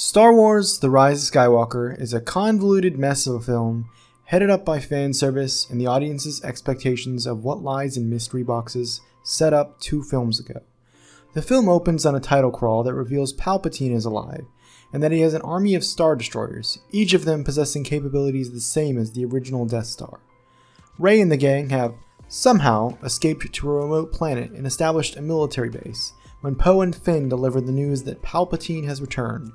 Star Wars The Rise of Skywalker is a convoluted mess of a film headed up by fan service and the audience's expectations of what lies in mystery boxes set up 2 films ago. The film opens on a title crawl that reveals Palpatine is alive, and that he has an army of Star Destroyers, each of them possessing capabilities the same as the original Death Star. Rey and the gang have somehow escaped to a remote planet and established a military base, when Poe and Finn deliver the news that Palpatine has returned,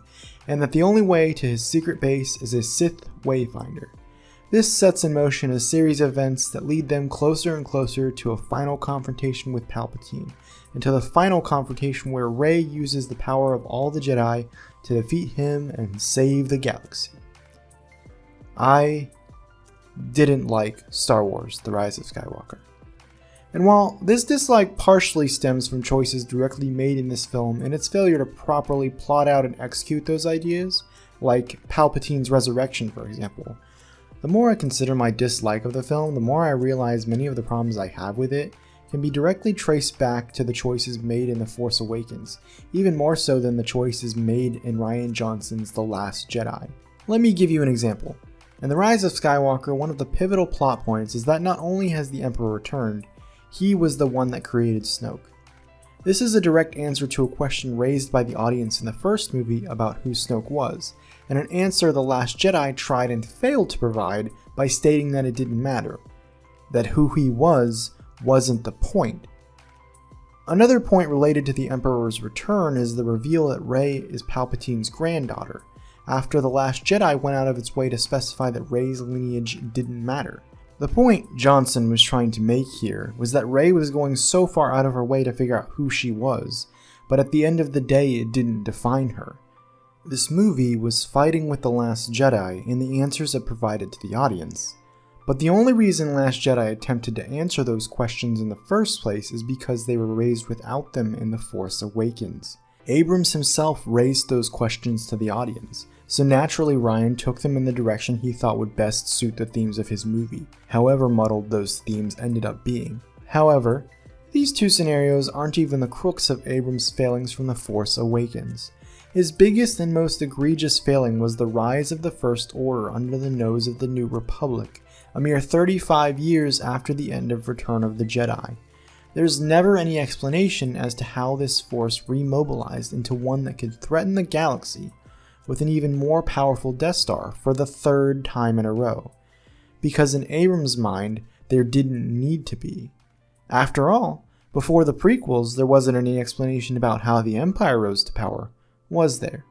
and that the only way to his secret base is a Sith Wayfinder. This sets in motion a series of events that lead them closer and closer to a final confrontation with Palpatine, until the final confrontation where Rey uses the power of all the Jedi to defeat him and save the galaxy. I didn't like Star Wars The Rise of Skywalker. And while this dislike partially stems from choices directly made in this film and its failure to properly plot out and execute those ideas, like Palpatine's resurrection for example, the more I consider my dislike of the film, the more I realize many of the problems I have with it can be directly traced back to the choices made in The Force Awakens, even more so than the choices made in Rian Johnson's The Last Jedi. Let me give you an example. In The Rise of Skywalker, one of the pivotal plot points is that not only has the Emperor returned, he was the one that created Snoke. This is a direct answer to a question raised by the audience in the first movie about who Snoke was, and an answer The Last Jedi tried and failed to provide by stating that it didn't matter, that who he wasn't the point. Another point related to the Emperor's return is the reveal that Rey is Palpatine's granddaughter, after The Last Jedi went out of its way to specify that Rey's lineage didn't matter. The point Johnson was trying to make here was that Rey was going so far out of her way to figure out who she was, but at the end of the day it didn't define her. This movie was fighting with The Last Jedi in the answers it provided to the audience. But the only reason Last Jedi attempted to answer those questions in the first place is because they were raised without them in The Force Awakens. Abrams himself raised those questions to the audience, so naturally Rian took them in the direction he thought would best suit the themes of his movie, however muddled those themes ended up being. However, these 2 scenarios aren't even the crux of Abrams' failings from The Force Awakens. His biggest and most egregious failing was the rise of the First Order under the nose of the New Republic, a mere 35 years after the end of Return of the Jedi. There's never any explanation as to how this force remobilized into one that could threaten the galaxy with an even more powerful Death Star for the 3rd time in a row. Because in Abrams' mind, there didn't need to be. After all, before the prequels, there wasn't any explanation about how the Empire rose to power, was there?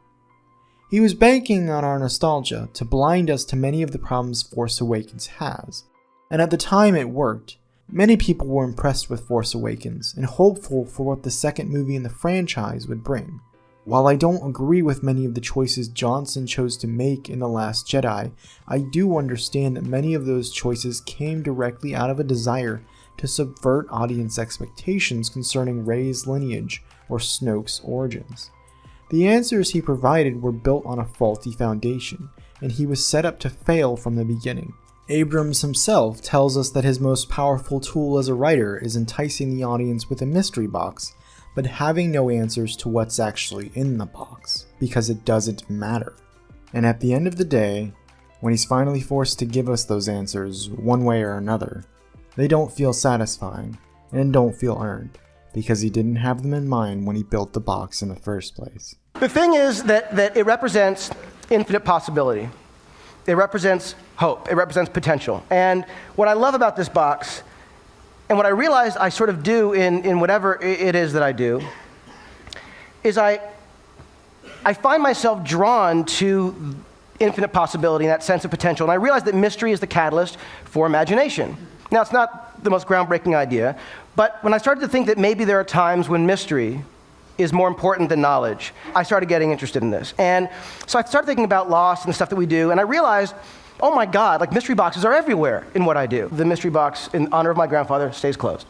He was banking on our nostalgia to blind us to many of the problems Force Awakens has. And at the time it worked. Many people were impressed with Force Awakens and hopeful for what the second movie in the franchise would bring. While I don't agree with many of the choices Johnson chose to make in The Last Jedi, I do understand that many of those choices came directly out of a desire to subvert audience expectations concerning Rey's lineage or Snoke's origins. The answers he provided were built on a faulty foundation, and he was set up to fail from the beginning. Abrams himself tells us that his most powerful tool as a writer is enticing the audience with a mystery box, but having no answers to what's actually in the box, because it doesn't matter. And at the end of the day, when he's finally forced to give us those answers one way or another, they don't feel satisfying and don't feel earned, because he didn't have them in mind when he built the box in the first place. The thing is that it represents infinite possibility. It represents hope. It represents potential. And what I love about this box, and what I realized I sort of do in whatever it is that I do, is I find myself drawn to infinite possibility and that sense of potential. And I realize that mystery is the catalyst for imagination. Now, it's not the most groundbreaking idea, but when I started to think that maybe there are times when mystery is more important than knowledge, I started getting interested in this. And so I started thinking about Lost and the stuff that we do, and I realized, oh my God, like mystery boxes are everywhere in what I do. The mystery box, in honor of my grandfather, stays closed.